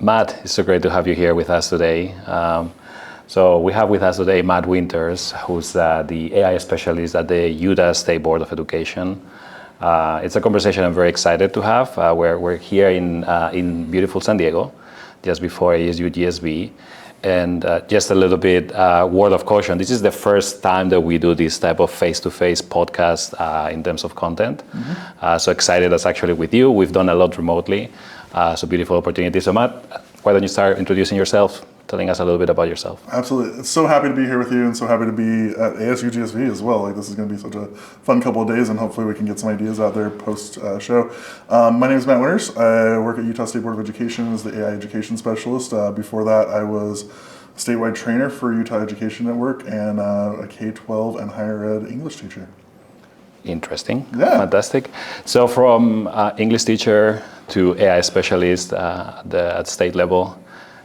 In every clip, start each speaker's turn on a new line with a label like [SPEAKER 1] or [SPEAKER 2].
[SPEAKER 1] Matt, it's so great to have you here with us today. So we have with us today Matt Winters, who's the AI specialist at the Utah State Board of Education. It's a conversation I'm very excited to have. We're here in beautiful San Diego, just before ASU GSB. And just a little bit word of caution, this is the first time that we do this type of face-to-face podcast in terms of content. Mm-hmm. So excited that's actually with you. We've done a lot remotely. So beautiful opportunity. So Matt, why don't you start introducing yourself, telling us a little bit about yourself?
[SPEAKER 2] Absolutely. So happy to be here with you and so happy to be at ASU GSV as well. This is going to be such a fun couple of days and hopefully we can get some ideas out there post-show. My name is Matt Winters. I work at Utah State Board of Education as the AI Education Specialist. Before that, I was a statewide trainer for Utah Education Network and a K-12 and higher ed English teacher.
[SPEAKER 1] Interesting.
[SPEAKER 2] Yeah.
[SPEAKER 1] Fantastic. So from English teacher to AI specialist at state level,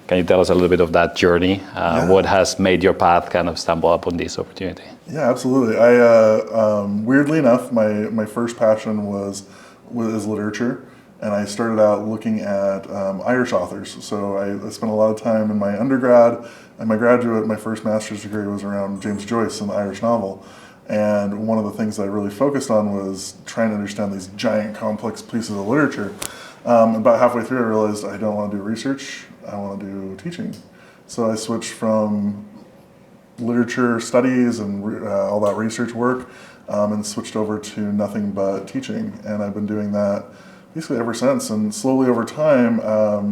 [SPEAKER 1] can you tell us a little bit of that journey? What has made your path kind of stumble upon this opportunity?
[SPEAKER 2] Yeah, absolutely. I weirdly enough, my first passion was literature, and I started out looking at Irish authors. So I spent a lot of time in my undergrad and my first master's degree was around James Joyce and the Irish novel. And one of the things that I really focused on was trying to understand these giant, complex pieces of literature. About halfway through, I realized I don't want to do research, I want to do teaching. So I switched from literature studies and all that research work and switched over to nothing but teaching. And I've been doing that basically ever since. And slowly over time,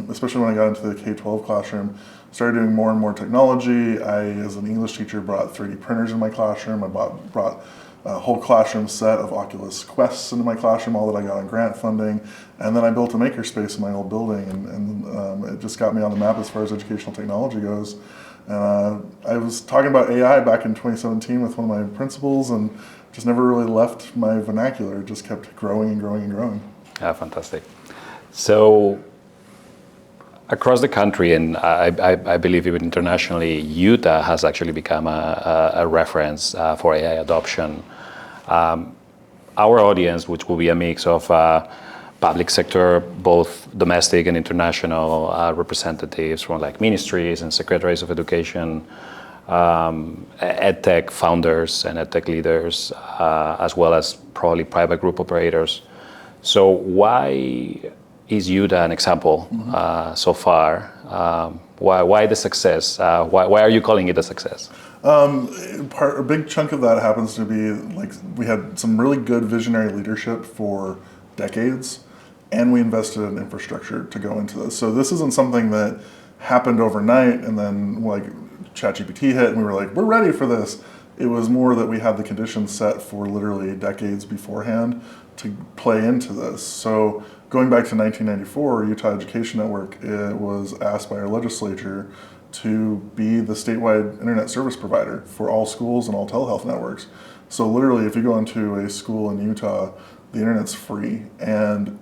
[SPEAKER 2] especially when I got into the K-12 classroom, started doing more and more technology. I, as an English teacher, brought 3D printers in my classroom. I brought a whole classroom set of Oculus Quests into my classroom, all that I got on grant funding. And then I built a makerspace in my old building, and it just got me on the map as far as educational technology goes. And I was talking about AI back in 2017 with one of my principals, and just never really left my vernacular. It just kept growing and growing and growing.
[SPEAKER 1] Yeah, fantastic. So across the country, and I believe even internationally, Utah has actually become a reference for AI adoption. Our audience, which will be a mix of public sector, both domestic and international representatives from like ministries and secretaries of education, edtech founders and edtech leaders, as well as probably private group operators. So why is Utah an example so far? Why the success? Why are you calling it a success?
[SPEAKER 2] A big chunk of that happens to be like we had some really good visionary leadership for decades, and we invested in infrastructure to go into this. So this isn't something that happened overnight and then like ChatGPT hit and we were like, we're ready for this. It was more that we had the conditions set for literally decades beforehand to play into this. So going back to 1994, Utah Education Network was asked by our legislature to be the statewide internet service provider for all schools and all telehealth networks. So literally, if you go into a school in Utah, the internet's free. And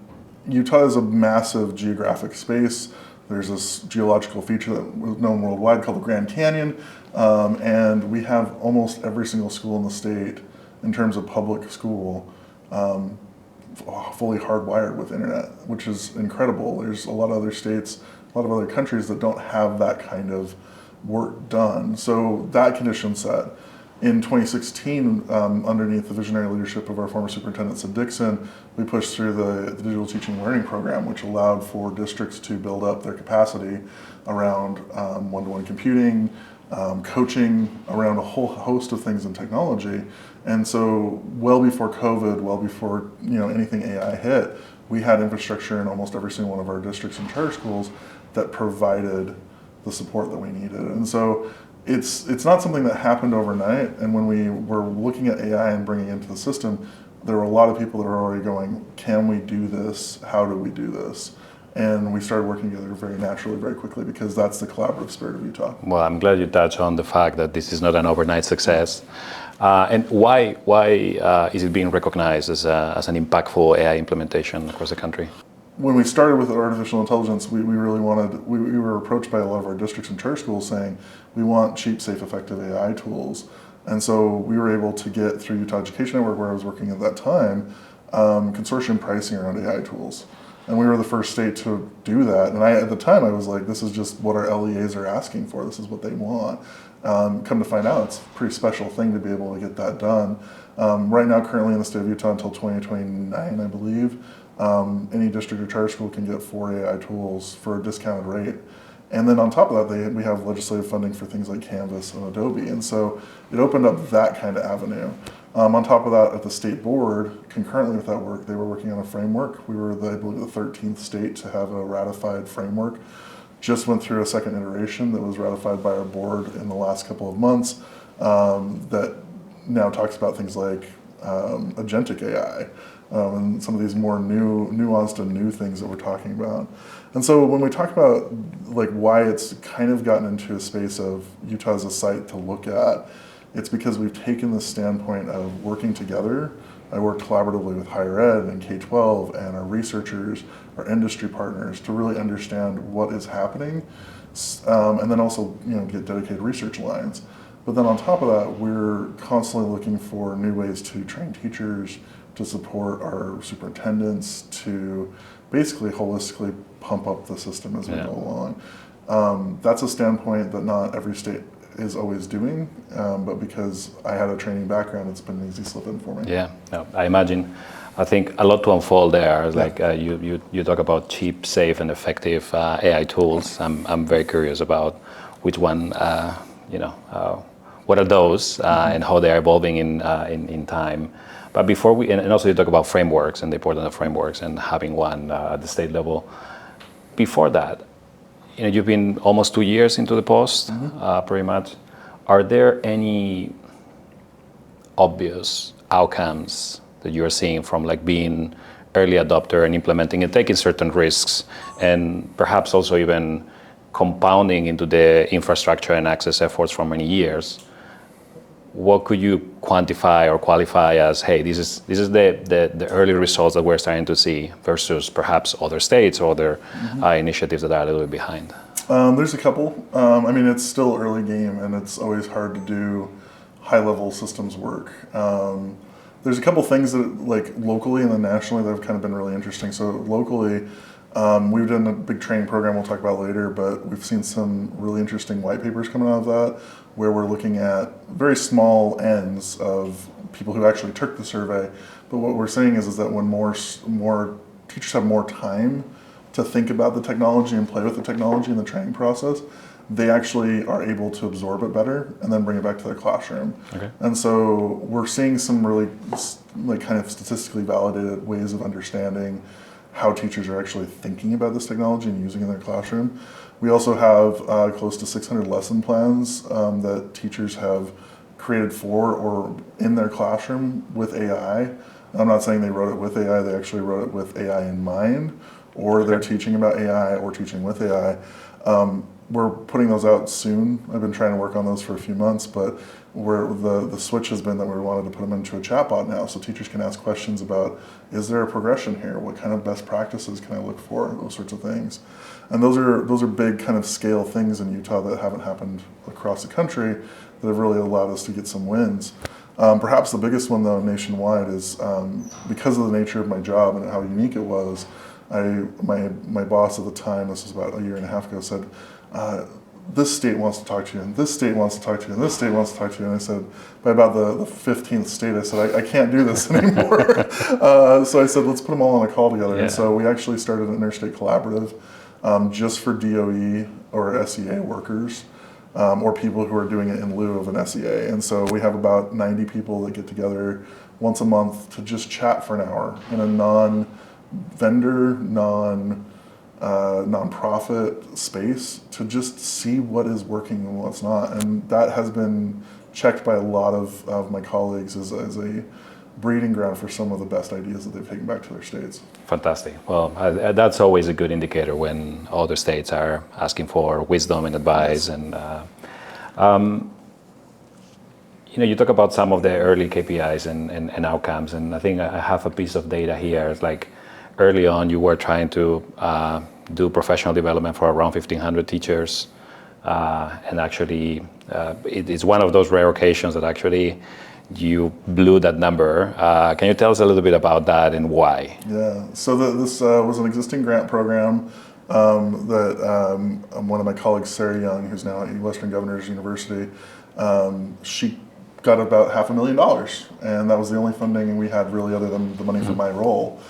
[SPEAKER 2] Utah is a massive geographic space. There's this geological feature that was known worldwide called the Grand Canyon. And we have almost every single school in the state, in terms of public school, fully hardwired with internet, which is incredible. There's a lot of other states, a lot of other countries that don't have that kind of work done. So that condition set. In 2016, underneath the visionary leadership of our former superintendent, Sid Dixon, we pushed through the digital teaching and learning program, which allowed for districts to build up their capacity around one-to-one computing, coaching, around a whole host of things in technology. And so well before COVID, well before anything AI hit, we had infrastructure in almost every single one of our districts and charter schools that provided the support that we needed. And so it's not something that happened overnight. And when we were looking at AI and bringing it into the system, there were a lot of people that were already going, can we do this? How do we do this? And we started working together very naturally, very quickly, because that's the collaborative spirit of Utah.
[SPEAKER 1] Well, I'm glad you touched on the fact that this is not an overnight success. And why is it being recognized as an impactful AI implementation across the country?
[SPEAKER 2] When we started with artificial intelligence, we really wanted, we were approached by a lot of our districts and charter schools saying, we want cheap, safe, effective AI tools. And so we were able to get through Utah Education Network, where I was working at that time, consortium pricing around AI tools. And we were the first state to do that. And at the time, I was like, this is just what our LEAs are asking for. This is what they want. Come to find out, it's a pretty special thing to be able to get that done. Right now, currently in the state of Utah until 2029, I believe, any district or charter school can get 4 AI tools for a discounted rate. And then on top of that, we have legislative funding for things like Canvas and Adobe. And so it opened up that kind of avenue. On top of that, at the state board, concurrently with that work, they were working on a framework. We were, I believe, the 13th state to have a ratified framework. Just went through a second iteration that was ratified by our board in the last couple of months that now talks about things like agentic AI and some of these more nuanced and new things that we're talking about. And so when we talk about like why it's kind of gotten into a space of Utah as a site to look at, it's because we've taken the standpoint of working together. I work collaboratively with higher ed and K-12 and our researchers, our industry partners to really understand what is happening, and then also get dedicated research lines. But then on top of that, we're constantly looking for new ways to train teachers, to support our superintendents, to basically holistically pump up the system as we go along. That's a standpoint that not every state is always doing, but because I had a training background, it's been an easy slip in for me.
[SPEAKER 1] Yeah, no, I imagine. I think a lot to unfold there. Like you talk about cheap, safe, and effective AI tools. I'm very curious about which one, what are those and how they are evolving in time. But before and also you talk about frameworks and the importance of frameworks and having one at the state level. Before that, you've been almost 2 years into the post, pretty much. Are there any obvious outcomes that you're seeing from like being early adopter and implementing and taking certain risks, and perhaps also even compounding into the infrastructure and access efforts for many years? What could you quantify or qualify as, hey, this is the early results that we're starting to see versus perhaps other states or other initiatives that are a little bit behind?
[SPEAKER 2] There's a couple. I mean, it's still early game, and it's always hard to do high-level systems work. There's a couple things that, like locally and then nationally, that have kind of been really interesting. So locally, we've done a big training program we'll talk about later, but we've seen some really interesting white papers coming out of that, where we're looking at very small ends of people who actually took the survey. But what we're saying is that when more teachers have more time to think about the technology and play with the technology in the training process, they actually are able to absorb it better and then bring it back to their classroom. Okay. And so we're seeing some really like kind of statistically validated ways of understanding how teachers are actually thinking about this technology and using it in their classroom. We also have close to 600 lesson plans that teachers have created for or in their classroom with AI. I'm not saying they wrote it with AI, they actually wrote it with AI in mind, or they're teaching about AI or teaching with AI. We're putting those out soon. I've been trying to work on those for a few months, but the switch has been that we wanted to put them into a chatbot now, so teachers can ask questions about, is there a progression here? What kind of best practices can I look for? Those sorts of things. And those are big kind of scale things in Utah that haven't happened across the country that have really allowed us to get some wins. Perhaps the biggest one though nationwide is because of the nature of my job and how unique it was, my boss at the time, this was about a year and a half ago, said, this state wants to talk to you, and this state wants to talk to you, and this state wants to talk to you. And I said, by about the 15th state, I said, I can't do this anymore. So I said, let's put them all on a call together. Yeah. And so we actually started an interstate collaborative just for DOE or SEA workers or people who are doing it in lieu of an SEA. And so we have about 90 people that get together once a month to just chat for an hour in a non-vendor, non-profit space to just see what is working and what's not. And that has been checked by a lot of my colleagues as a breeding ground for some of the best ideas that they've taken back to their states.
[SPEAKER 1] Fantastic. Well, that's always a good indicator when other states are asking for wisdom and advice. Yes. And you talk about some of the early KPIs and outcomes, and I think I have a piece of data here. It's like early on you were trying to do professional development for around 1,500 teachers, and actually it is one of those rare occasions that actually you blew that number. Can you tell us a little bit about that and why?
[SPEAKER 2] Yeah, so this was an existing grant program that one of my colleagues, Sarah Young, who's now at Western Governors University, she got about $500,000, and that was the only funding we had really other than the money for my role.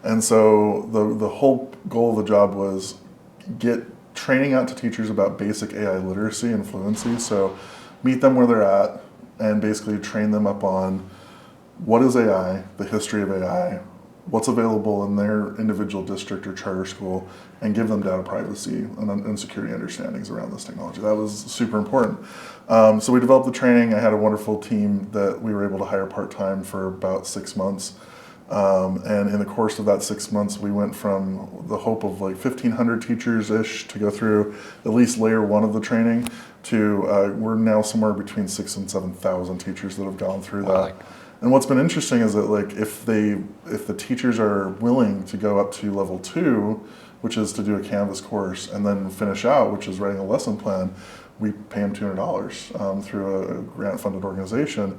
[SPEAKER 2] And so the whole goal of the job was get training out to teachers about basic AI literacy and fluency. So meet them where they're at and basically train them up on what is AI, the history of AI, what's available in their individual district or charter school, and give them data privacy and security understandings around this technology. That was super important. So we developed the training. I had a wonderful team that we were able to hire part-time for about 6 months. And in the course of that 6 months, we went from the hope of like 1,500 teachers-ish to go through at least layer 1 of the training to we're now somewhere between 6,000 and 7,000 teachers that have gone through that. And what's been interesting is that like if the teachers are willing to go up to level 2, which is to do a Canvas course, and then finish out, which is writing a lesson plan, we pay them $200 through a grant-funded organization.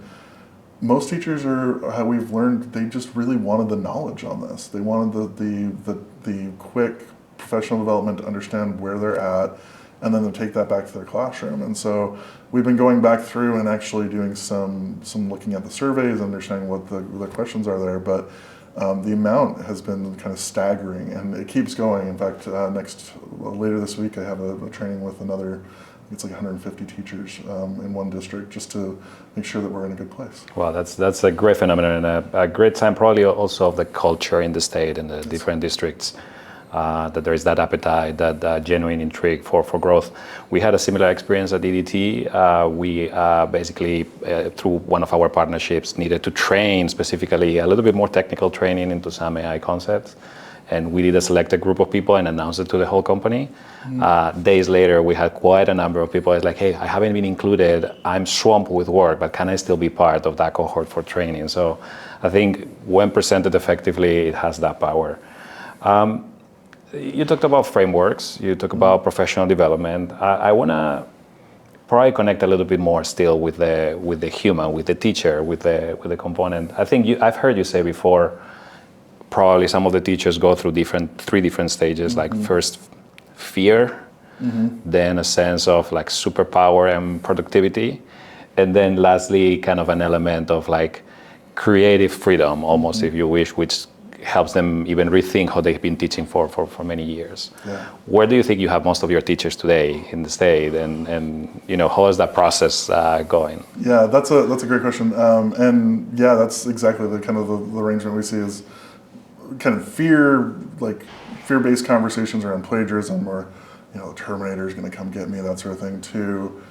[SPEAKER 2] Most teachers are, how we've learned, they just really wanted the knowledge on this. They wanted the quick professional development to understand where they're at, and then to take that back to their classroom. And so we've been going back through and actually doing some looking at the surveys, understanding what the questions are there. But the amount has been kind of staggering, and it keeps going. In fact, later this week, I have a training with another. It's like 150 teachers in one district, just to make sure that we're in a good place.
[SPEAKER 1] Wow, that's a great phenomenon and a great sign, probably also of the culture in the state and the different districts, that there is that appetite, that genuine intrigue for growth. We had a similar experience at EDT. We basically, through one of our partnerships, needed to train specifically a little bit more technical training into some AI concepts. And we did a selected group of people and announced it to the whole company. Days later, we had quite a number of people. It's like, hey, I haven't been included. I'm swamped with work, but can I still be part of that cohort for training? So I think when presented effectively, it has that power. You talked about frameworks. You talked about professional development. I want to probably connect a little bit more still with the human, with the teacher, with the component. I think I've heard you say before, probably some of the teachers go through three different stages, like first fear, then a sense of like superpower and productivity, and then lastly kind of an element of like creative freedom almost, if you wish, which helps them even rethink how they've been teaching for many years. Yeah. Where do you think you have most of your teachers today in the state, and you know, how is that process going?
[SPEAKER 2] Yeah, that's a great question, and yeah, that's exactly the kind of the arrangement we see is kind of fear-based conversations around plagiarism, or you know, the Terminator is going to come get me, that sort of thing, to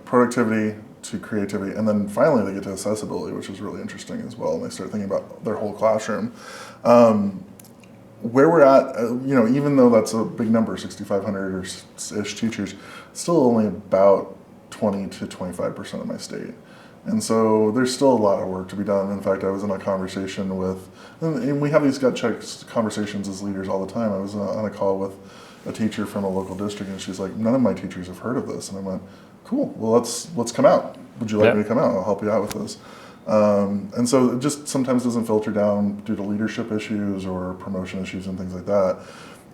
[SPEAKER 2] productivity, to creativity, and then finally they get to accessibility, which is really interesting as well, and they start thinking about their whole classroom. Where we're at, you know, even though that's a big number, 6,500-ish teachers, still only about 20 to 25% of my state. And so there's still a lot of work to be done. In fact, I was in a conversation with, and we have these gut check conversations as leaders all the time. I was on a call with a teacher from a local district, and she's like, none of my teachers have heard of this. And I went, cool, well, let's come out. Would you like me to come out? I'll help you out with this. And so it just sometimes doesn't filter down due to leadership issues or promotion issues and things like that.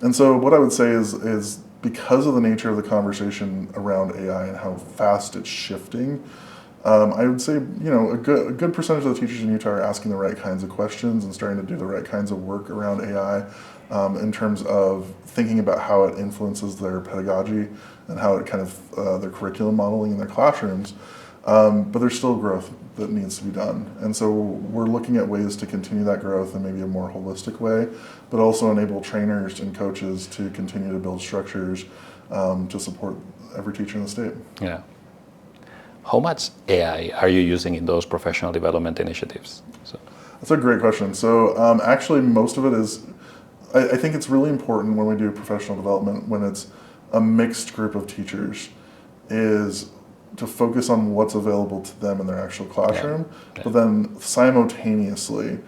[SPEAKER 2] And so what I would say is because of the nature of the conversation around AI and how fast it's shifting, I would say, you know, a good percentage of the teachers in Utah are asking the right kinds of questions and starting to do the right kinds of work around AI in terms of thinking about how it influences their pedagogy and how it kind of their curriculum modeling in their classrooms. But there's still growth that needs to be done. And so we're looking at ways to continue that growth in maybe a more holistic way, but also enable trainers and coaches to continue to build structures to support every teacher in the state. Yeah.
[SPEAKER 1] How much AI are you using in those professional development initiatives?
[SPEAKER 2] That's a great question. So actually most of it is, I think it's really important when we do professional development, when it's a mixed group of teachers, is to focus on what's available to them in their actual classroom, but then simultaneously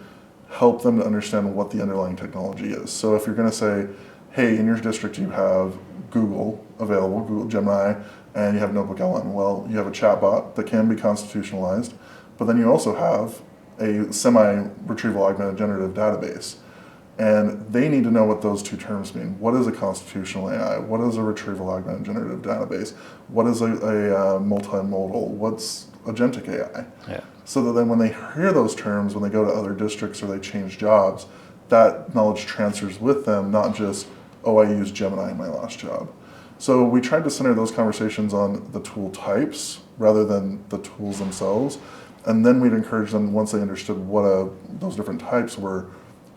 [SPEAKER 2] help them to understand what the underlying technology is. So if you're going to say, hey, in your district you have Google available, Google Gemini, and you have Notebook LM. Well, you have a chatbot that can be constitutionalized, but then you also have a semi-retrieval augmented generative database. And they need to know what those two terms mean. What is a constitutional AI? What is a retrieval augmented generative database? What is a multimodal? What's agentic AI?
[SPEAKER 1] Yeah.
[SPEAKER 2] So that then when they hear those terms, when they go to other districts or they change jobs, that knowledge transfers with them, not just, oh, I used Gemini in my last job. So we tried to center those conversations on the tool types rather than the tools themselves. And then we'd encourage them, once they understood what those different types were,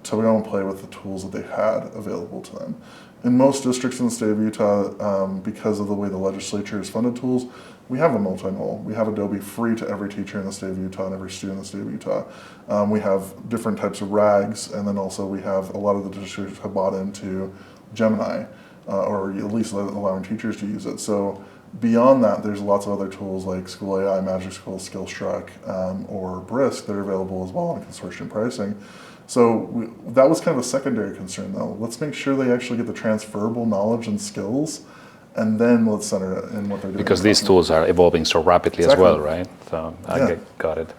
[SPEAKER 2] to go and play with the tools that they had available to them. In most districts in the state of Utah, because of the way the legislature has funded tools, we have a multimodal. We have Adobe free to every teacher in the state of Utah and every student in the state of Utah. We have different types of RAGs, and then also we have a lot of the districts have bought into Gemini, or at least allowing teachers to use it. So beyond that, there's lots of other tools like School AI, Magic School, Skillstruck, or Brisk that are available as well on consortium pricing. So that was kind of a secondary concern, though. Let's make sure they actually get the transferable knowledge and skills, and then let's center it in what they're doing.
[SPEAKER 1] Because these tools are evolving so rapidly as well, right? So I got it.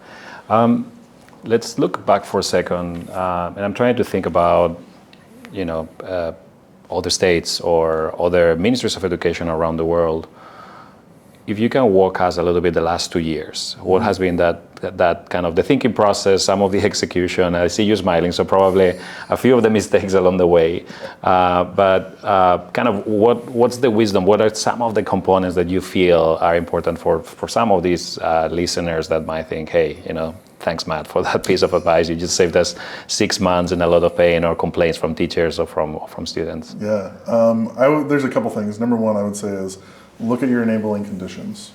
[SPEAKER 1] Let's look back for a second, and I'm trying to think about, other states or other ministries of education around the world. If you can walk us a little bit the last 2 years, what has been that kind of the thinking process, some of the execution? I see you smiling, so probably a few of the mistakes along the way. But kind of what's the wisdom? What are some of the components that you feel are important for some of these listeners that might think, hey, thanks, Matt, for that piece of advice. You just saved us 6 months and a lot of pain or complaints from teachers or from students.
[SPEAKER 2] Yeah, there's a couple things. Number one, I would say is, look at your enabling conditions.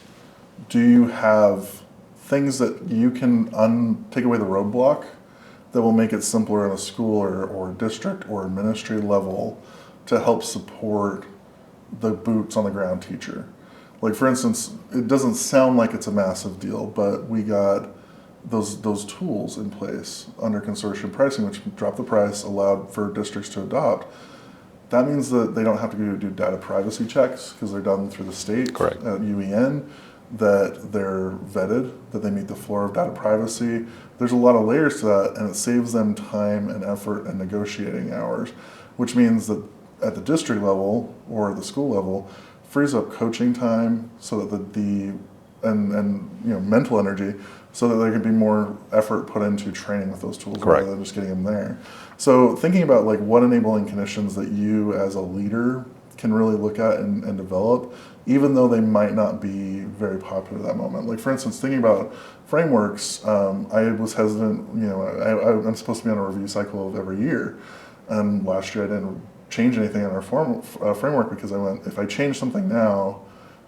[SPEAKER 2] Do you have things that you can take away the roadblock that will make it simpler in a school or district or ministry level to help support the boots on the ground teacher? Like, for instance, it doesn't sound like it's a massive deal, but we got those tools in place under consortium pricing, which dropped the price, allowed for districts to adopt. That means that they don't have to do data privacy checks because they're done through the state.
[SPEAKER 1] Correct.
[SPEAKER 2] At UEN, that they're vetted, that they meet the floor of data privacy. There's a lot of layers to that, and it saves them time and effort and negotiating hours, which means that at the district level or the school level, frees up coaching time so that the mental energy, so that there can be more effort put into training with those tools.
[SPEAKER 1] Correct.
[SPEAKER 2] Rather than just getting them there. So thinking about like what enabling conditions that you as a leader can really look at and develop, even though they might not be very popular at that moment. Like, for instance, thinking about frameworks, I was hesitant, I'm supposed to be on a review cycle of every year. And last year I didn't change anything in our framework because I went, if I change something now,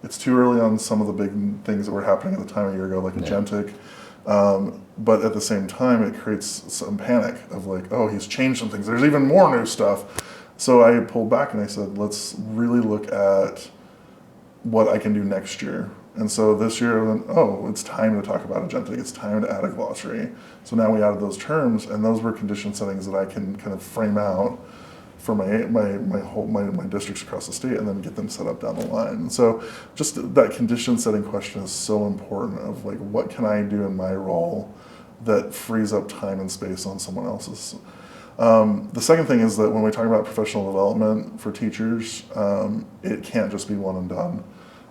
[SPEAKER 2] it's too early on some of the big things that were happening at the time a year ago, like agentic. But at the same time, it creates some panic of like, oh, he's changed some things. There's even more new stuff. So I pulled back and I said, let's really look at what I can do next year. And so this year, I went, oh, it's time to talk about agentic. It's time to add a glossary. So now we added those terms, and those were condition settings that I can kind of frame out for my districts across the state, and then get them set up down the line. And so just that condition setting question is so important of like, what can I do in my role that frees up time and space on someone else's? The second thing is that when we talk about professional development for teachers, it can't just be one and done.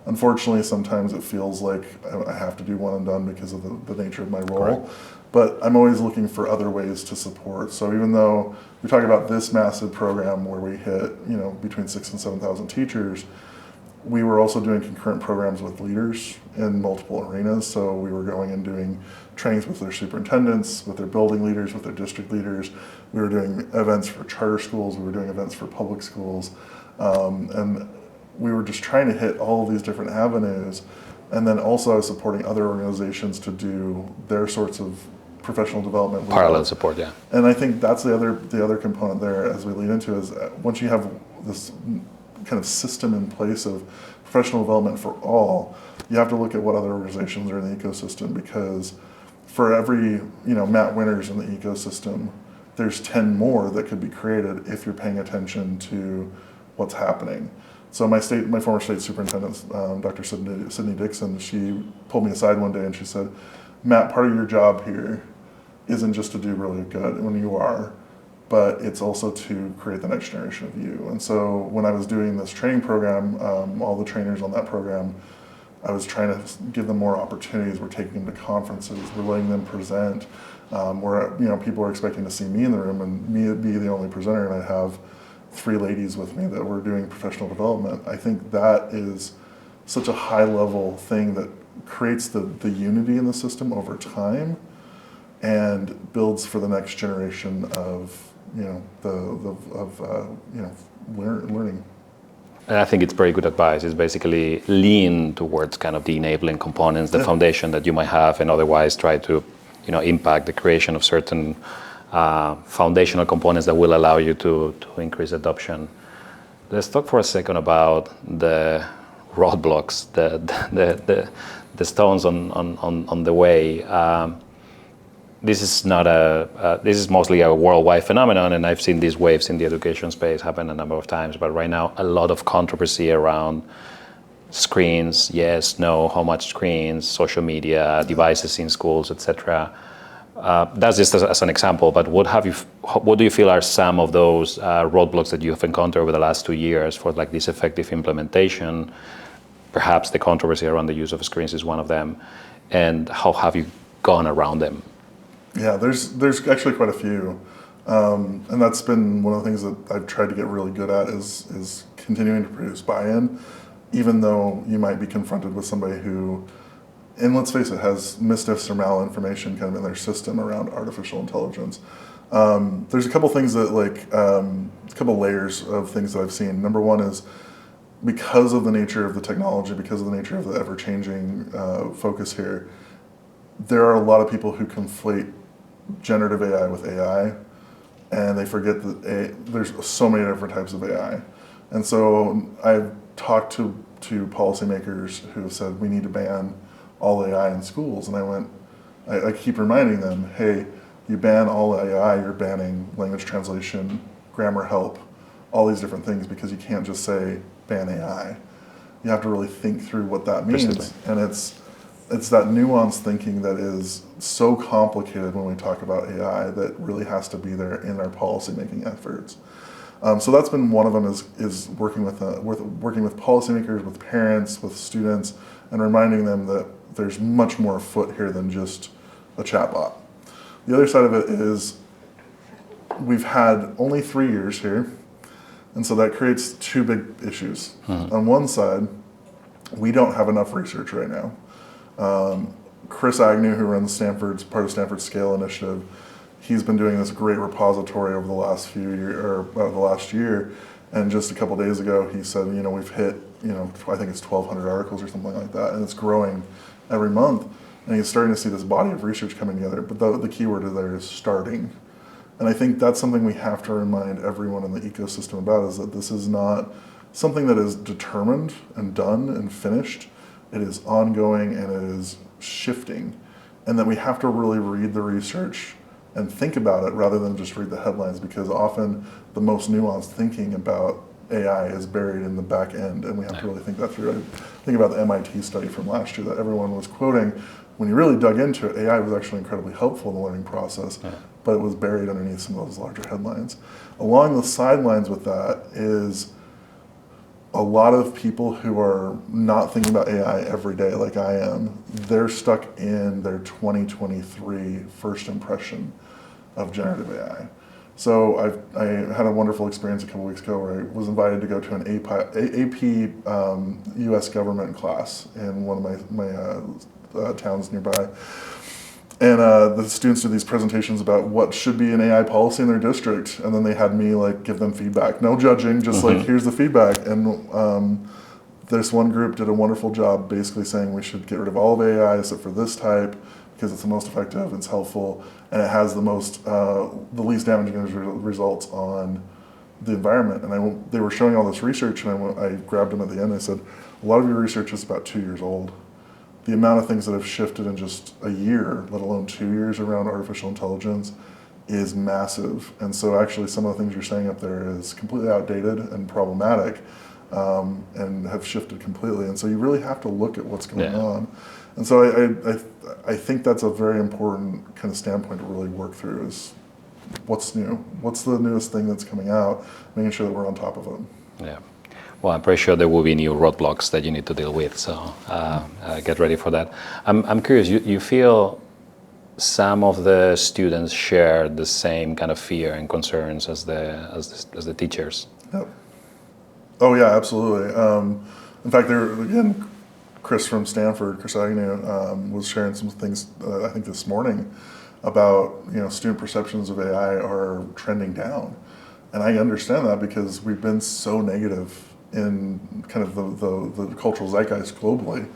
[SPEAKER 2] Unfortunately, sometimes it feels like I have to do one and done because of the nature of my role.
[SPEAKER 1] Correct.
[SPEAKER 2] But I'm always looking for other ways to support. So even though we talk about this massive program where we hit, between 6,000 and 7,000 teachers, we were also doing concurrent programs with leaders in multiple arenas. So we were going and doing trainings with their superintendents, with their building leaders, with their district leaders. We were doing events for charter schools. We were doing events for public schools. And we were just trying to hit all of these different avenues. And then also I was supporting other organizations to do their sorts of professional development.
[SPEAKER 1] Parallel support, yeah.
[SPEAKER 2] And I think that's the other component there as we lead into is once you have this kind of system in place of professional development for all, you have to look at what other organizations are in the ecosystem, because for every Matt Winters in the ecosystem, there's 10 more that could be created if you're paying attention to what's happening. So my former state superintendent, Dr. Sydney Dixon, she pulled me aside one day and she said, Matt, part of your job here isn't just to do really good when you are, but it's also to create the next generation of you. And so when I was doing this training program, all the trainers on that program, I was trying to give them more opportunities. We're taking them to conferences, we're letting them present. Where people are expecting to see me in the room and me be the only presenter, and I have 3 ladies with me that were doing professional development. I think that is such a high level thing that creates the unity in the system over time and builds for the next generation of learning.
[SPEAKER 1] And I think it's very good advice. It's basically lean towards kind of the enabling components, the foundation that you might have, and otherwise try to, impact the creation of certain foundational components that will allow you to increase adoption. Let's talk for a second about the roadblocks, the stones on the way. This is mostly a worldwide phenomenon, and I've seen these waves in the education space happen a number of times. But right now, a lot of controversy around screens, yes, no, how much screens, social media, devices in schools, etc. That's just as an example. But what do you feel are some of those roadblocks that you have encountered over the last 2 years for like this effective implementation? Perhaps the controversy around the use of screens is one of them, and how have you gone around them?
[SPEAKER 2] Yeah, there's actually quite a few, and that's been one of the things that I've tried to get really good at is continuing to produce buy-in, even though you might be confronted with somebody who, and let's face it, has missteps or malinformation kind of in their system around artificial intelligence. There's a couple things that a couple layers of things that I've seen. Number one is because of the nature of the technology, because of the nature of the ever-changing focus here, there are a lot of people who conflate generative AI with AI, and they forget that there's so many different types of AI. And so I've talked to policymakers who have said we need to ban all AI in schools, and I keep reminding them, hey, you ban all AI, you're banning language translation, grammar help, all these different things, because you can't just say ban AI. You have to really think through what that means. Precisely. And it's that nuanced thinking that is so complicated when we talk about AI that really has to be there in our policymaking efforts. So that's been one of them is working with policymakers, with parents, with students, and reminding them that there's much more afoot here than just a chatbot. The other side of it is we've had only 3 years here, and so that creates 2 big issues. Mm-hmm. On one side, we don't have enough research right now. Chris Agnew, who runs part of Stanford's Scale Initiative, he's been doing this great repository over the last the last year, and just a couple days ago he said, we've hit, I think it's 1,200 articles or something like that, and it's growing every month, and he's starting to see this body of research coming together. But the key word there is starting, and I think that's something we have to remind everyone in the ecosystem about, is that this is not something that is determined and done and finished. It is ongoing and it is shifting, and that we have to really read the research and think about it rather than just read the headlines, because often the most nuanced thinking about AI is buried in the back end, and we have to really think that through. I think about the MIT study from last year that everyone was quoting. When you really dug into it, AI was actually incredibly helpful in the learning process, but it was buried underneath some of those larger headlines. Along the sidelines with that is a lot of people who are not thinking about AI every day like I am. They're stuck in their 2023 first impression of generative AI. So I had a wonderful experience a couple weeks ago where I was invited to go to an AP U.S. government class in one of my towns nearby. And the students do these presentations about what should be an AI policy in their district, and then they had me give them feedback. No judging, just here's the feedback. And this one group did a wonderful job basically saying we should get rid of all of AI except for this type, because it's the most effective, it's helpful, and it has the least damaging results on the environment. And they were showing all this research, and I grabbed them at the end and I said, a lot of your research is about 2 years old. The amount of things that have shifted in just a year, let alone 2 years around artificial intelligence, is massive. And so actually some of the things you're saying up there is completely outdated and problematic, and have shifted completely. And so you really have to look at what's going on. And so I think that's a very important kind of standpoint to really work through is what's new, what's the newest thing that's coming out, making sure that we're on top of it.
[SPEAKER 1] Yeah. Well, I'm pretty sure there will be new roadblocks that you need to deal with, so get ready for that. I'm curious, you feel some of the students share the same kind of fear and concerns as the teachers?
[SPEAKER 2] Yep. Oh yeah, absolutely. In fact, again, Chris Agnew, was sharing some things I think this morning about student perceptions of AI are trending down, and I understand that because we've been so negative in kind of the cultural zeitgeist globally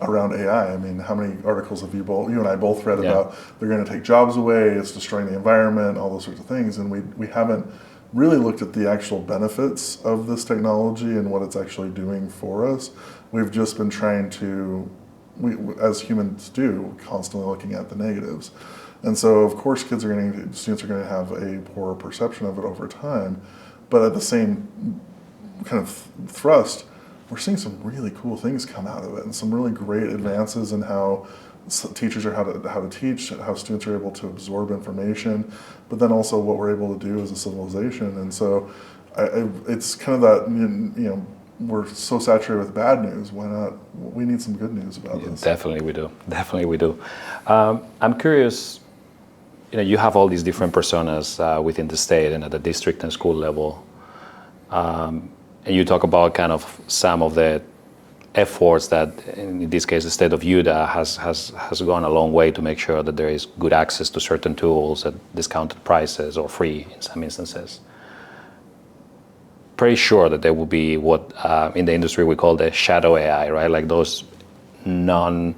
[SPEAKER 2] around AI. I mean, how many articles have you and I both read about they're going to take jobs away, it's destroying the environment, all those sorts of things, and we haven't really looked at the actual benefits of this technology and what it's actually doing for us. We've just been trying to, as humans do, constantly looking at the negatives. And so, of course, students are going to have a poorer perception of it over time, but at the same kind of thrust, we're seeing some really cool things come out of it, and some really great advances in how teachers are how to teach, how students are able to absorb information, but then also what we're able to do as a civilization. And so, it's kind of that we're so saturated with bad news. Why not? We need some good news about this.
[SPEAKER 1] Definitely we do. Definitely we do. I'm curious. You have all these different personas within the state and at the district and school level. And you talk about kind of some of the efforts that, in this case, the state of Utah has gone a long way to make sure that there is good access to certain tools at discounted prices or free in some instances. Pretty sure that there will be what in the industry we call the shadow AI, right? Like those non-approved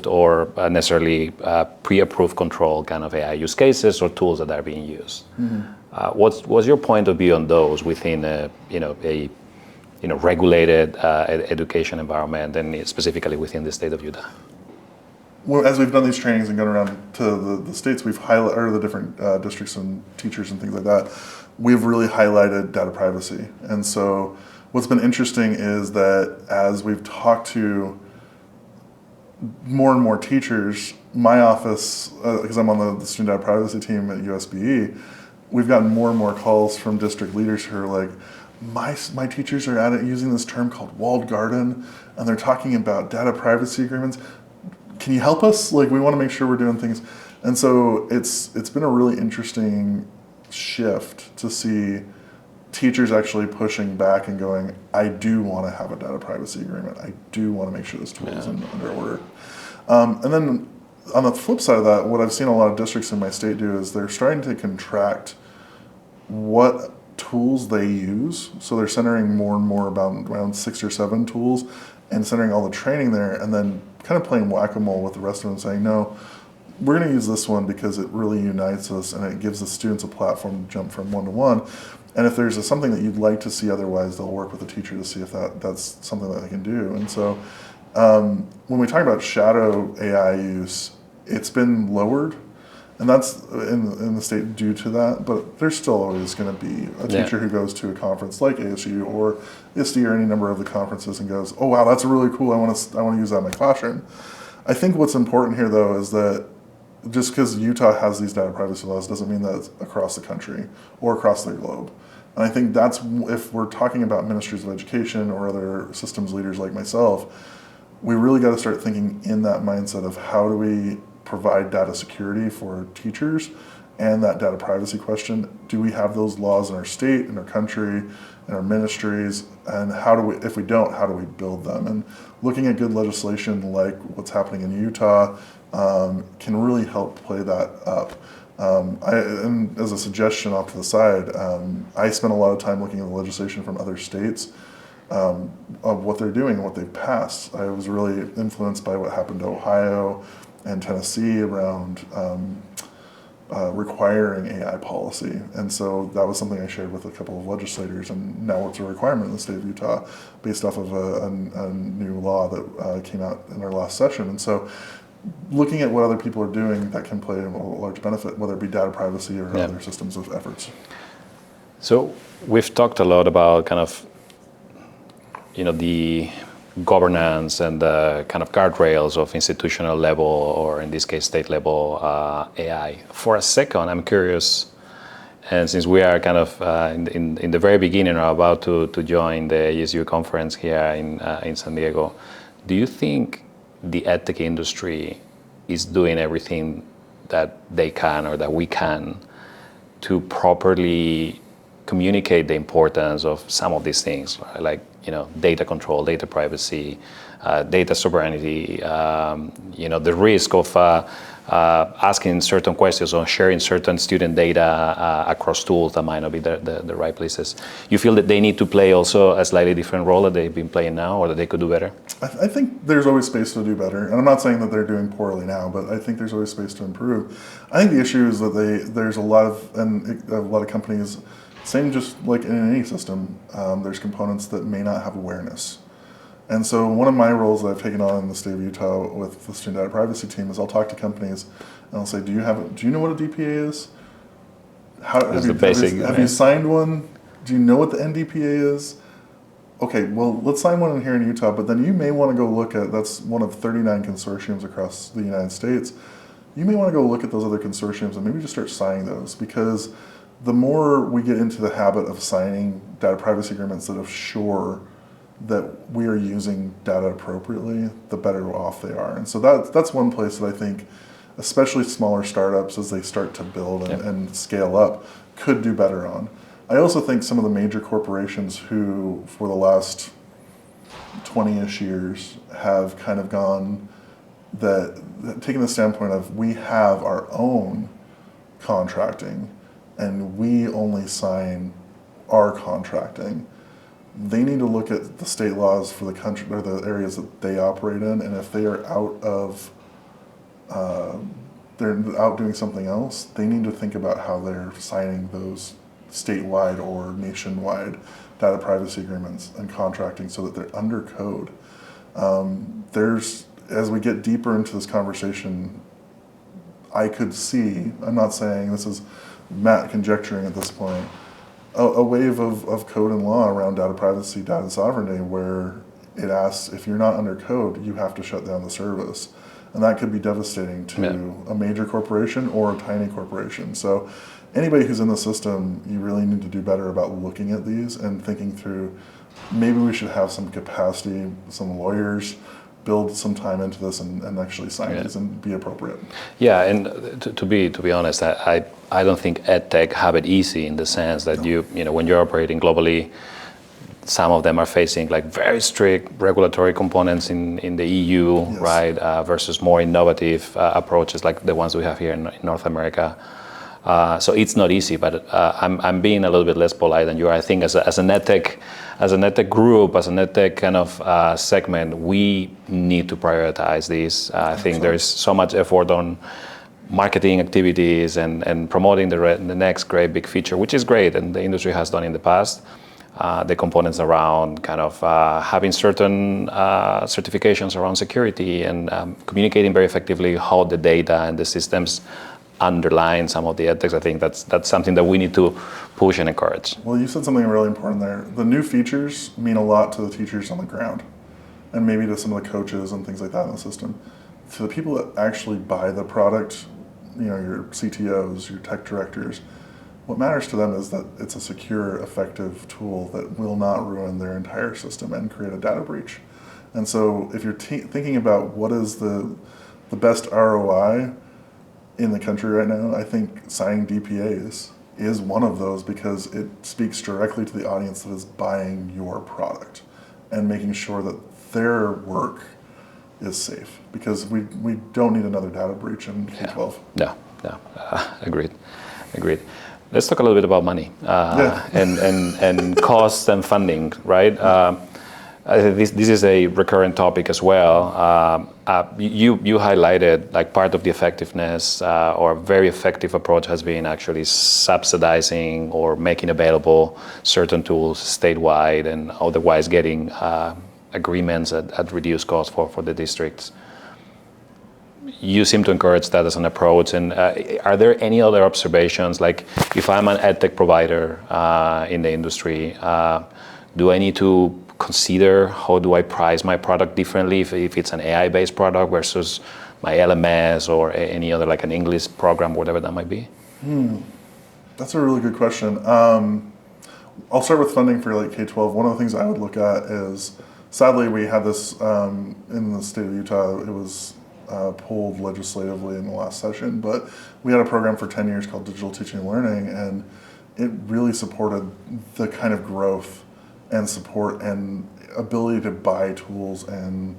[SPEAKER 1] or necessarily pre-approved control kind of AI use cases or tools that are being used. Mm-hmm. What's your point of view on those within a regulated education environment, and specifically within the state of Utah?
[SPEAKER 2] Well, as we've done these trainings and gone around to the states, we've highlighted, or the different districts and teachers and things like that, we've really highlighted data privacy. And so what's been interesting is that as we've talked to more and more teachers, my office, because I'm on the student data privacy team at USBE, we've gotten more and more calls from district leaders who are like, my teachers are at it using this term called walled garden, and they're talking about data privacy agreements. Can you help us? Like, we want to make sure we're doing things. And so it's been a really interesting shift to see teachers actually pushing back and going, I do want to have a data privacy agreement. I do want to make sure this tool is under order. And then on the flip side of that, what I've seen a lot of districts in my state do is they're starting to contract what tools they use. So they're centering more and more about around 6 or 7 tools and centering all the training there, and then kind of playing whack-a-mole with the rest of them, saying, no, we're going to use this one because it really unites us and it gives the students a platform to jump from one to one. And if there's something that you'd like to see otherwise, they'll work with the teacher to see if that's something that they can do. And so when we talk about shadow AI use, it's been lowered, and that's in the state due to that, but there's still always going to be a teacher who goes to a conference like ASU or ISTE or any number of the conferences and goes, oh wow, that's really cool, I want to use that in my classroom. I think what's important here though is that just because Utah has these data privacy laws doesn't mean that it's across the country or across the globe. And I think that's, if we're talking about ministries of education or other systems leaders like myself, we really got to start thinking in that mindset of how do we provide data security for teachers and that data privacy question. Do we have those laws in our state, in our country, in our ministries? And how do we, if we don't, how do we build them? And looking at good legislation like what's happening in Utah can really help play that up. And as a suggestion off to the side, I spent a lot of time looking at the legislation from other states of what they're doing and what they've passed. I was really influenced by what happened to Ohio and Tennessee around requiring AI policy. And so that was something I shared with a couple of legislators, and now it's a requirement in the state of Utah based off of a new law that came out in our last session. And so looking at what other people are doing that can play a large benefit, whether it be data privacy or other systems of efforts.
[SPEAKER 1] So we've talked a lot about kind of, the governance and the kind of guardrails of institutional level, or in this case, state level AI. For a second, I'm curious, and since we are kind of in the very beginning or about to join the ESU conference here in San Diego, do you think the edtech industry is doing everything that they can or that we can to properly communicate the importance of some of these things, right? Like, data control, data privacy, data sovereignty, the risk of asking certain questions or sharing certain student data across tools that might not be the right places. You feel that they need to play also a slightly different role that they've been playing now, or that they could do better?
[SPEAKER 2] I think there's always space to do better. And I'm not saying that they're doing poorly now, but I think there's always space to improve. I think the issue is that there's a lot of companies, same just like in any system, there's components that may not have awareness. And so one of my roles that I've taken on in the state of Utah with the student data privacy team is I'll talk to companies and I'll say, do you know what a DPA is? Have you signed one? Do you know what the NDPA is? Okay, well, let's sign one in here in Utah, but then you may want to go look at, that's one of 39 consortiums across the United States. You may want to go look at those other consortiums and maybe just start signing those, because the more we get into the habit of signing data privacy agreements that assure that we are using data appropriately, the better off they are. And so that's one place that I think, especially smaller startups as they start to build and scale up, could do better on. I also think some of the major corporations who, for the last 20-ish years, have kind of gone taking the standpoint of, we have our own contracting and we only sign our contracting. They need to look at the state laws for the country or the areas that they operate in, and if they are they're out doing something else, they need to think about how they're signing those statewide or nationwide data privacy agreements and contracting so that they're under code. As we get deeper into this conversation, I could see, I'm not saying this is Matt conjecturing at this point, a wave of code and law around data privacy, data sovereignty, where it asks, if you're not under code, you have to shut down the service. And that could be devastating to a major corporation or a tiny corporation. So anybody who's in the system, you really need to do better about looking at these and thinking through, maybe we should have some capacity, some lawyers, build some time into this and actually sign these and be appropriate. Yeah,
[SPEAKER 1] and to be honest, I don't think EdTech have it easy, in the sense that when you're operating globally, some of them are facing like very strict regulatory components in the EU, right, versus more innovative approaches like the ones we have here in North America. So it's not easy, but I'm being a little bit less polite than you are. I think as an EdTech group, as an EdTech kind of segment, we need to prioritize these. I think there's so much effort on marketing activities and promoting the next great big feature, which is great, and the industry has done in the past. The components around kind of having certain certifications around security and communicating very effectively how the data and the systems underline some of the edtechs. I think that's something that we need to push and encourage.
[SPEAKER 2] Well, you said something really important there. The new features mean a lot to the teachers on the ground, and maybe to some of the coaches and things like that in the system. To the people that actually buy the product, your CTOs, your tech directors, what matters to them is that it's a secure, effective tool that will not ruin their entire system and create a data breach. And so if you're thinking about what is the best ROI in the country right now, I think signing DPAs is one of those, because it speaks directly to the audience that is buying your product and making sure that their work is safe, because we don't need another data breach in K-12.
[SPEAKER 1] No, agreed. Let's talk a little bit about money and costs and funding, right? This is a recurrent topic as well. You highlighted like part of the effectiveness or very effective approach has been actually subsidizing or making available certain tools statewide, and otherwise getting agreements at reduced cost for the districts. You seem to encourage that as an approach, and are there any other observations? Like, if I'm an edtech provider in the industry, do I need to consider how do I price my product differently if it's an AI-based product versus my LMS or any other, like an English program, whatever that might be?
[SPEAKER 2] That's a really good question. I'll start with funding for like K-12. One of the things I would look at is, sadly, we had this in the state of Utah. It was pulled legislatively in the last session, but we had a program for 10 years called Digital Teaching and Learning, and it really supported the kind of growth and support and ability to buy tools and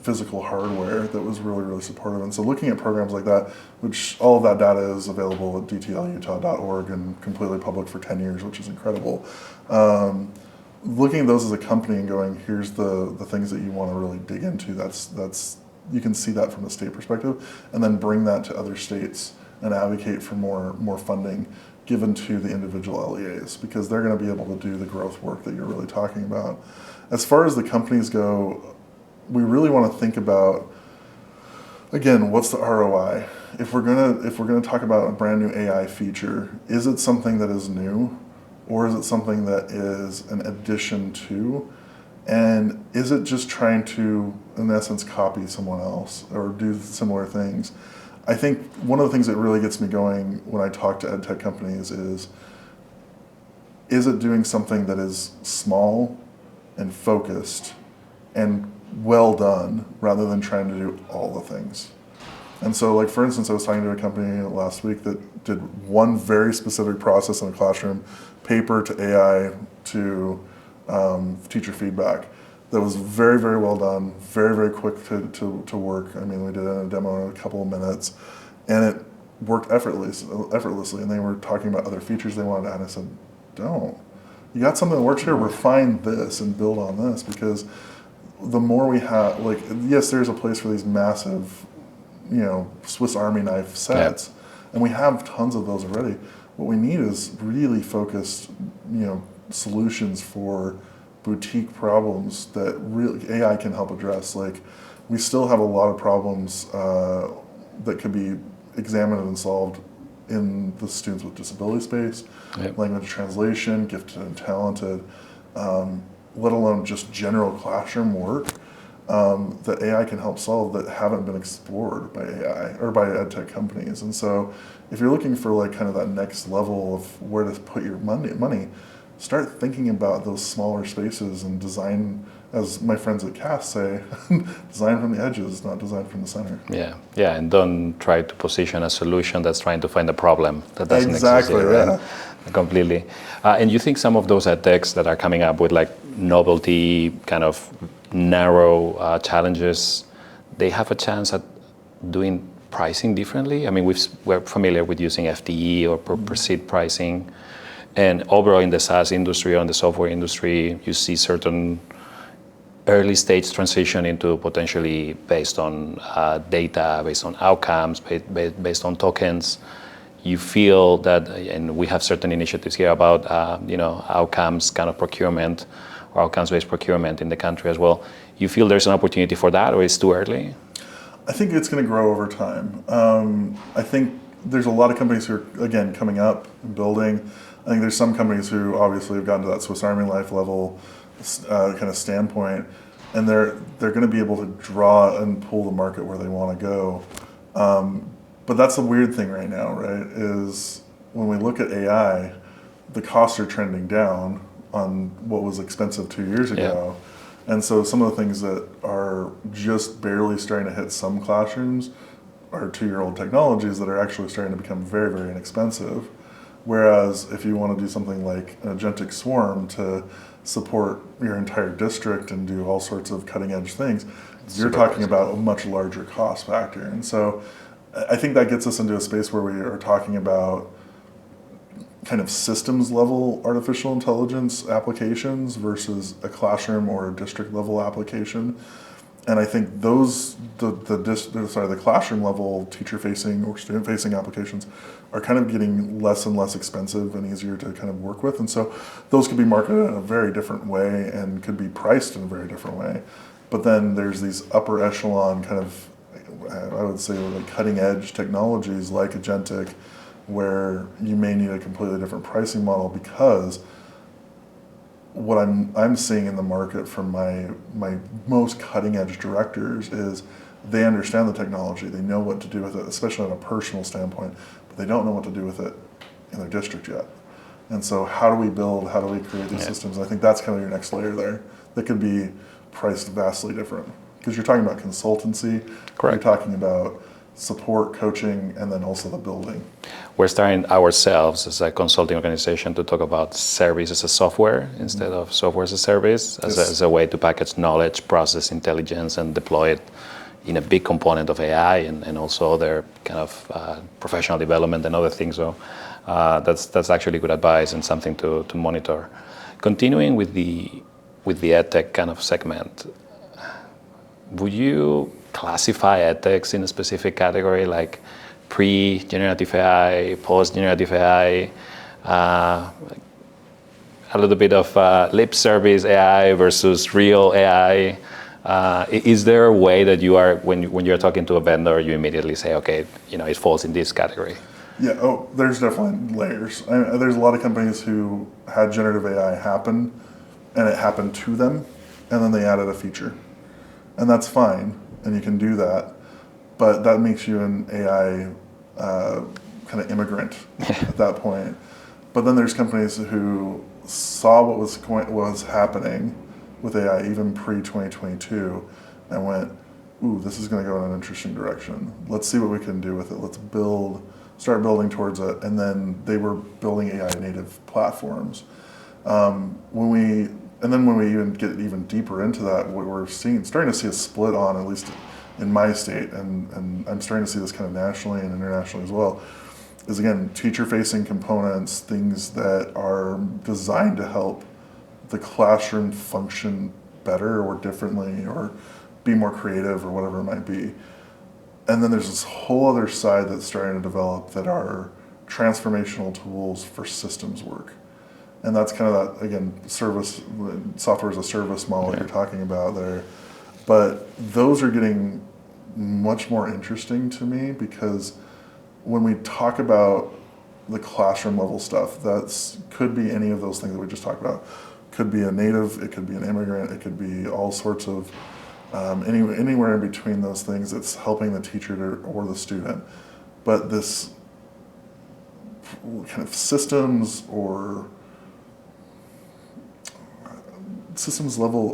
[SPEAKER 2] physical hardware that was really, really supportive. And so looking at programs like that, which all of that data is available at dtlutah.org and completely public for 10 years, which is incredible. Looking at those as a company and going, here's the things that you want to really dig into, that's you can see that from a state perspective, and then bring that to other states and advocate for more funding given to the individual LEAs, because they're going to be able to do the growth work that you're really talking about. As far as the companies go, we really want to think about, again, what's the ROI? If we're gonna talk about a brand new AI feature, is it something that is new, or is it something that is an addition to? And is it just trying to, in essence, copy someone else or do similar things? I think one of the things that really gets me going when I talk to ed tech companies is it doing something that is small and focused and well done rather than trying to do all the things? And so, like, for instance, I was talking to a company last week that did one very specific process in the classroom, paper to AI to teacher feedback, that was very, very well done, very, very quick to work. I mean, we did a demo in a couple of minutes, and it worked effortlessly. And they were talking about other features they wanted to add. I said, don't. You got something that works here, refine this and build on this, because the more we have, like, yes, there's a place for these massive, Swiss Army knife sets, and we have tons of those already. What we need is really focused, solutions for boutique problems that really AI can help address. Like, we still have a lot of problems that could be examined and solved in the students with disability space, language translation, gifted and talented, let alone just general classroom work that AI can help solve that haven't been explored by AI or by ed tech companies. And so if you're looking for like kind of that next level of where to put your money, start thinking about those smaller spaces and design, as my friends at CAST say, design from the edges, not design from the center.
[SPEAKER 1] Yeah, and don't try to position a solution that's trying to find a problem that doesn't exist.
[SPEAKER 2] Exactly, yeah.
[SPEAKER 1] Right? Completely. And you think some of those ed techs that are coming up with like novelty, kind of narrow challenges, they have a chance at doing pricing differently? I mean, we're familiar with using FTE or per seat pricing. And overall in the SaaS industry or in the software industry, you see certain early stage transition into potentially based on data, based on outcomes, based on tokens. You feel that, and we have certain initiatives here about outcomes kind of procurement or outcomes-based procurement in the country as well. You feel there's an opportunity for that, or it's too early?
[SPEAKER 2] I think it's going to grow over time. I think there's a lot of companies who are, again, coming up and building. I think there's some companies who obviously have gotten to that Swiss Army knife level kind of standpoint, and they're going to be able to draw and pull the market where they want to go. But that's the weird thing right now, right? Is when we look at AI, the costs are trending down on what was expensive 2 years ago. Yeah. And so some of the things that are just barely starting to hit some classrooms are 2-year-old technologies that are actually starting to become very, very inexpensive. Whereas if you want to do something like an agentic swarm to support your entire district and do all sorts of cutting edge things, you're talking about a much larger cost factor. And so I think that gets us into a space where we are talking about kind of systems level artificial intelligence applications versus a classroom or a district level application. And I think those, the classroom level teacher facing or student facing applications are kind of getting less and less expensive and easier to kind of work with. And so those could be marketed in a very different way and could be priced in a very different way. But then there's these upper echelon kind of, I would say, like cutting edge technologies like agentic, where you may need a completely different pricing model because what I'm seeing in the market from my most cutting edge directors is they understand the technology, they know what to do with it, especially on a personal standpoint, but they don't know what to do with it in their district yet. And so how do we create these systems? I think that's kind of your next layer there. That could be priced vastly different. Because you're talking about consultancy,
[SPEAKER 1] Correct.
[SPEAKER 2] You're talking about support, coaching, and then also the building.
[SPEAKER 1] We're starting ourselves as a consulting organization to talk about service as a software instead of software as a service, as a way to package knowledge, process intelligence, and deploy it in a big component of AI and also other kind of professional development and other things. So that's actually good advice and something to monitor. Continuing with the EdTech kind of segment, would you classify EdTechs in a specific category, like pre-generative AI, post-generative AI, a little bit of lip service AI versus real AI? Is there a way that you are, when you're talking to a vendor, you immediately say, okay, it falls in this category?
[SPEAKER 2] Yeah, there's definitely layers. There's a lot of companies who had generative AI happen, and it happened to them, and then they added a feature. And that's fine, and you can do that, but that makes you an AI kind of immigrant at that point. But then there's companies who saw what was happening with AI even pre-2022 and went, ooh, this is going to go in an interesting direction. Let's see what we can do with it. Let's start building towards it. And then they were building AI native platforms. When we even get even deeper into that, what we're starting to see a split on, at least in my state, and I'm starting to see this kind of nationally and internationally as well, is again, teacher-facing components, things that are designed to help the classroom function better or differently or be more creative or whatever it might be. And then there's this whole other side that's starting to develop that are transformational tools for systems work. And that's kind of that, again, software as a service model that you're talking about there. But those are getting much more interesting to me because when we talk about the classroom level stuff, could be any of those things that we just talked about. Could be a native, it could be an immigrant, it could be all sorts of, anywhere in between those things that's helping the teacher or the student. But this kind of systems level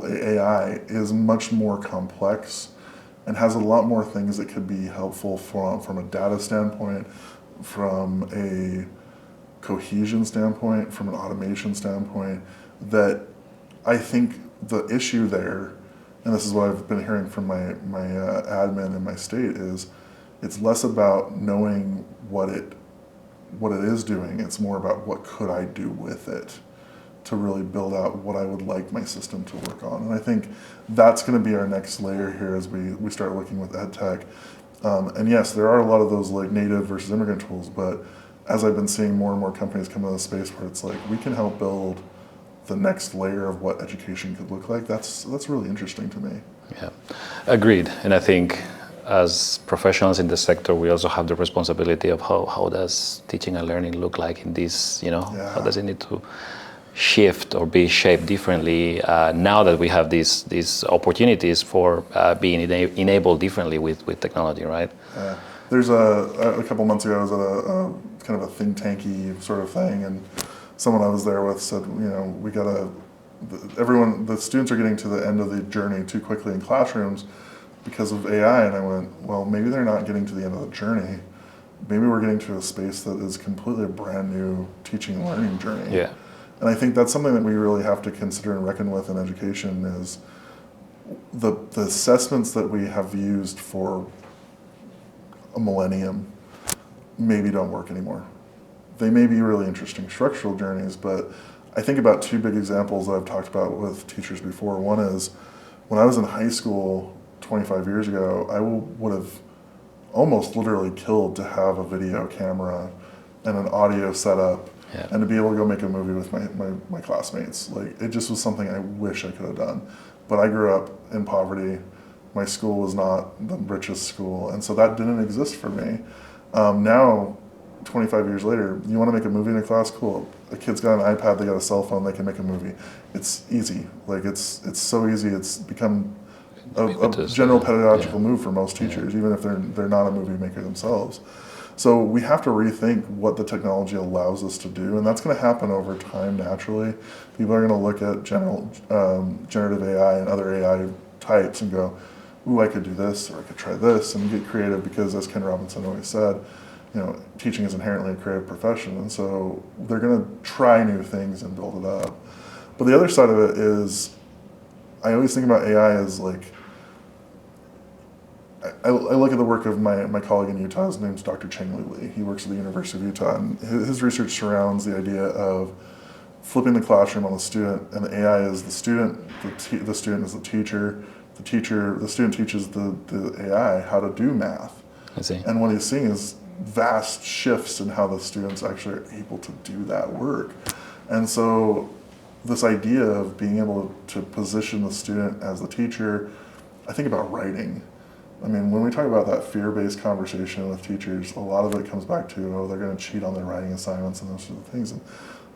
[SPEAKER 2] AI is much more complex and has a lot more things that could be helpful from a data standpoint, from a cohesion standpoint, from an automation standpoint, that I think the issue there, and this is what I've been hearing from my admin in my state, is it's less about knowing what it is doing, it's more about what could I do with it to really build out what I would like my system to work on. And I think that's going to be our next layer here as we start looking with EdTech. And yes, there are a lot of those like native versus immigrant tools, but as I've been seeing more and more companies come into the space where it's like, we can help build the next layer of what education could look like, that's really interesting to me.
[SPEAKER 1] Yeah, agreed. And I think as professionals in the sector, we also have the responsibility of how does teaching and learning look like in this, how does it need to shift or be shaped differently now that we have these opportunities for being enabled differently with technology, right?
[SPEAKER 2] There's a couple months ago, I was at a kind of a think tanky sort of thing, and someone I was there with said, the students are getting to the end of the journey too quickly in classrooms because of AI, and I went, well, maybe they're not getting to the end of the journey. Maybe we're getting to a space that is completely a brand new teaching and learning journey.
[SPEAKER 1] Yeah.
[SPEAKER 2] And I think that's something that we really have to consider and reckon with in education is the assessments that we have used for a millennium maybe don't work anymore. They may be really interesting structural journeys, but I think about two big examples that I've talked about with teachers before. One is when I was in high school 25 years ago, I would have almost literally killed to have a video camera and an audio setup and to be able to go make a movie with my classmates. Like, it just was something I wish I could have done. But I grew up in poverty. My school was not the richest school, and so that didn't exist for me. Now, 25 years later, you want to make a movie in a class? Cool. A kid's got an iPad, they got a cell phone, they can make a movie. It's easy. Like it's so easy. It's become a general pedagogical move for most teachers, even if they're not a movie maker themselves. So we have to rethink what the technology allows us to do, and that's going to happen over time naturally. People are going to look at generative AI and other AI types and go, ooh, I could do this, or I could try this, and get creative, because as Ken Robinson always said, teaching is inherently a creative profession, and so they're going to try new things and build it up. But the other side of it is, I always think about AI as like, I look at the work of my colleague in Utah. His name's Dr. Cheng Li. He works at the University of Utah, and his research surrounds the idea of flipping the classroom on the student, and the AI is the student, the student is the teacher, the student teaches the AI how to do math.
[SPEAKER 1] I see.
[SPEAKER 2] And what he's seeing is vast shifts in how the students actually are able to do that work. And so this idea of being able to position the student as the teacher, I think about writing. I mean, when we talk about that fear-based conversation with teachers, a lot of it comes back to, they're going to cheat on their writing assignments and those sort of things. And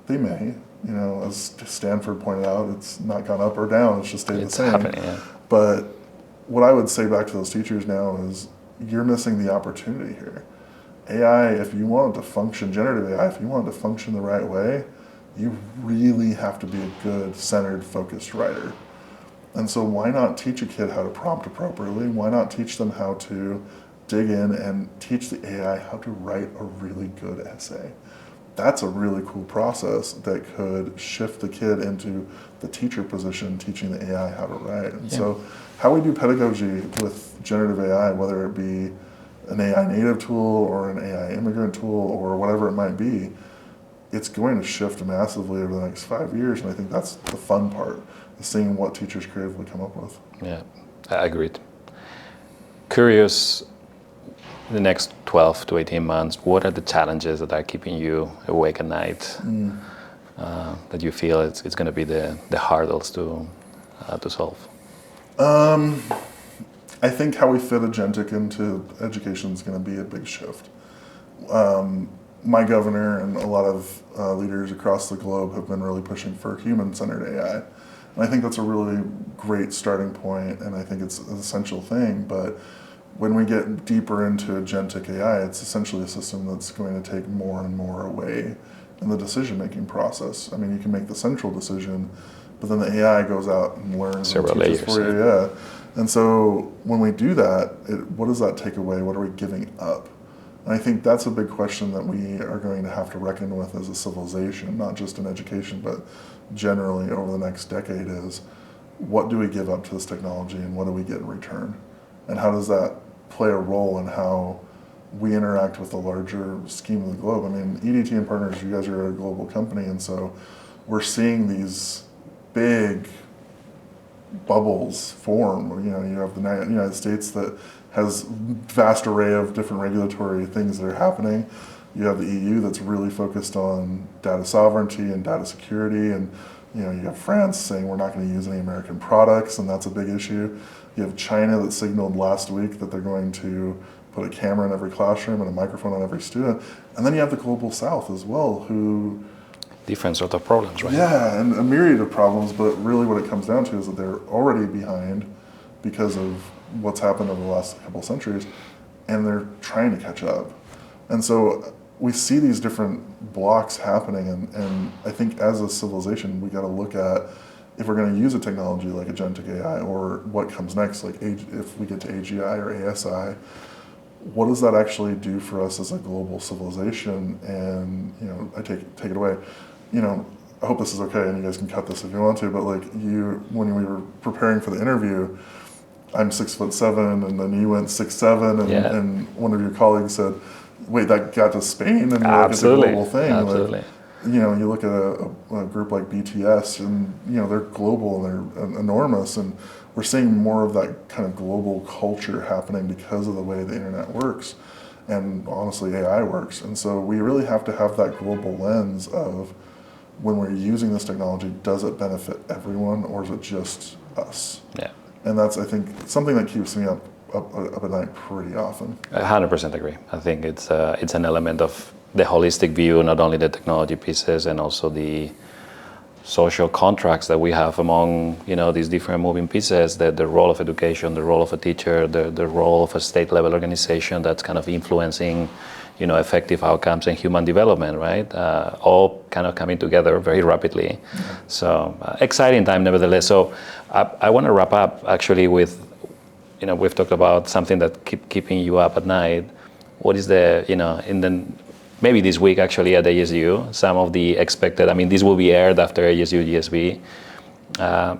[SPEAKER 2] they may, as Stanford pointed out, it's not gone up or down, it's just stayed the same.
[SPEAKER 1] Happening, yeah.
[SPEAKER 2] But what I would say back to those teachers now is, you're missing the opportunity here. AI, if you want it to function, generative AI, if you want it to function the right way, you really have to be a good, centered, focused writer. And so why not teach a kid how to prompt appropriately? Why not teach them how to dig in and teach the AI how to write a really good essay? That's a really cool process that could shift the kid into the teacher position, teaching the AI how to write. And so how we do pedagogy with generative AI, whether it be an AI native tool or an AI immigrant tool or whatever it might be, it's going to shift massively over the next 5 years. And I think that's the fun part, is seeing what teachers creatively come up with.
[SPEAKER 1] Yeah, I agreed. Curious, the next 12 to 18 months, what are the challenges that are keeping you awake at night, that you feel it's going to be the hurdles to solve?
[SPEAKER 2] I think how we fit agentic into education is going to be a big shift. My governor and a lot of leaders across the globe have been really pushing for human-centered AI. And I think that's a really great starting point, and I think it's an essential thing. But when we get deeper into agentic AI, it's essentially a system that's going to take more and more away in the decision-making process. I mean, you can make the central decision, but then the AI goes out and learns
[SPEAKER 1] several
[SPEAKER 2] and teaches
[SPEAKER 1] layers
[SPEAKER 2] for you. Yeah. And so when we do that, what does that take away? What are we giving up? And I think that's a big question that we are going to have to reckon with as a civilization, not just in education, but generally over the next decade, is what do we give up to this technology and what do we get in return? And how does that play a role in how we interact with the larger scheme of the globe? I mean, EDT&Partners, you guys are a global company, and so we're seeing these big bubbles form. You have the United States that has vast array of different regulatory things that are happening. You have the EU that's really focused on data sovereignty and data security, and you have France saying we're not going to use any American products, and that's a big issue. You have China that signaled last week that they're going to put a camera in every classroom and a microphone on every student. And then you have the global south as well, who...
[SPEAKER 1] different sort of problems, right?
[SPEAKER 2] Yeah, and a myriad of problems, but really what it comes down to is that they're already behind because of what's happened over the last couple centuries, and they're trying to catch up. And so we see these different blocks happening, and I think as a civilization, we got to look at, if we're going to use a technology like agentic AI, or what comes next, like if we get to AGI or ASI, what does that actually do for us as a global civilization? And I take it away. I hope this is okay, and you guys can cut this if you want to. But when we were preparing for the interview, I'm 6'7", and then you went 6'7", and one of your colleagues said, "Wait, that got to Spain?" And it's a global thing.
[SPEAKER 1] Absolutely.
[SPEAKER 2] You look at a group like BTS, and they're global and they're enormous, and we're seeing more of that kind of global culture happening because of the way the internet works, and honestly AI works. And so we really have to have that global lens of, when we're using this technology, does it benefit everyone or is it just us?
[SPEAKER 1] Yeah.
[SPEAKER 2] And that's, I think, something that keeps me up up at night pretty often.
[SPEAKER 1] I 100% agree. I think it's an element of the holistic view, not only the technology pieces and also the social contracts that we have among these different moving pieces, the role of education, the role of a teacher, the role of a state level organization that's kind of influencing effective outcomes and human development, right? All kind of coming together very rapidly. Mm-hmm. So exciting time nevertheless. So I want to wrap up actually with, we've talked about something that keeping you up at night. What is maybe this week actually at ASU, some of the expected, this will be aired after ASU GSB,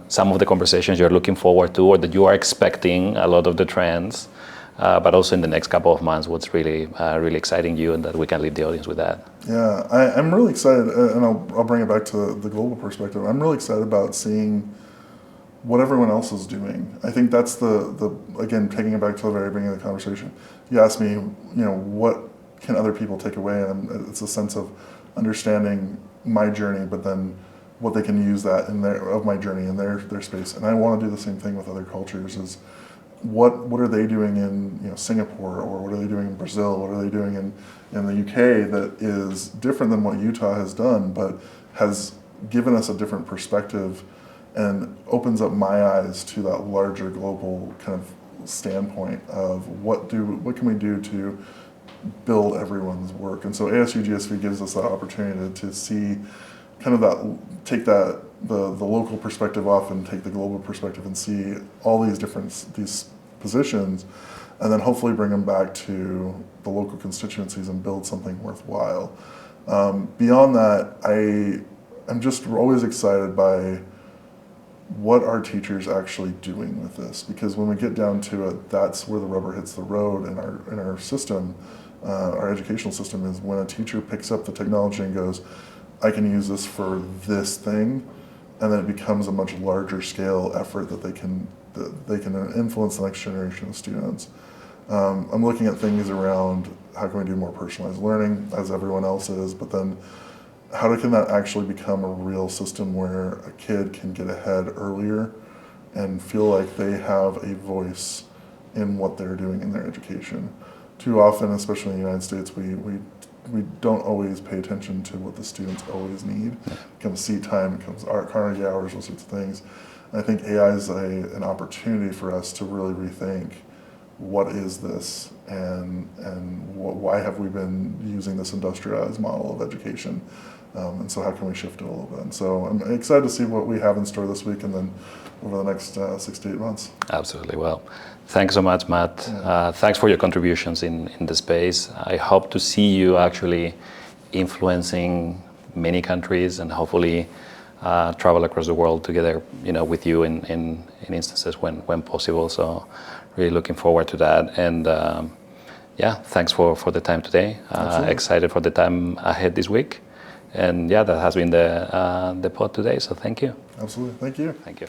[SPEAKER 1] some of the conversations you're looking forward to or that you are expecting, a lot of the trends, but also in the next couple of months, what's really exciting you and that we can leave the audience with that.
[SPEAKER 2] Yeah, I'm really excited, and I'll bring it back to the global perspective. I'm really excited about seeing what everyone else is doing. I think that's the again, taking it back to the very beginning of the conversation. You asked me, what can other people take away? And it's a sense of understanding my journey, but then what they can use that of my journey in their space. And I want to do the same thing with other cultures. Is what are they doing in Singapore, or what are they doing in Brazil? What are they doing in the UK that is different than what Utah has done, but has given us a different perspective and opens up my eyes to that larger global kind of standpoint of what can we do to build everyone's work. And so ASU GSV gives us that opportunity to see kind of take the local perspective off and take the global perspective and see all these positions, and then hopefully bring them back to the local constituencies and build something worthwhile. Beyond that, I'm just always excited by what are teachers actually doing with this? Because when we get down to it, that's where the rubber hits the road in our system. Our educational system is when a teacher picks up the technology and goes, I can use this for this thing, and then it becomes a much larger scale effort that they can influence the next generation of students. I'm looking at things around how can we do more personalized learning, as everyone else is, but then how can that actually become a real system where a kid can get ahead earlier and feel like they have a voice in what they're doing in their education. Too often, especially in the United States, we don't always pay attention to what the students always need. It becomes seat time, it becomes Carnegie hours, those sorts of things. And I think AI is an opportunity for us to really rethink what is this and why have we been using this industrialized model of education. And so how can we shift it a little bit? And so I'm excited to see what we have in store this week and then over the next 6 to 8 months.
[SPEAKER 1] Absolutely. Well, thanks so much, Matt. Yeah. Thanks for your contributions in the space. I hope to see you actually influencing many countries and hopefully travel across the world together, with you in instances when possible. So really looking forward to that. And thanks for the time today. Excited for the time ahead this week. And that has been the pod today. So thank you.
[SPEAKER 2] Absolutely. Thank you.
[SPEAKER 1] Thank you.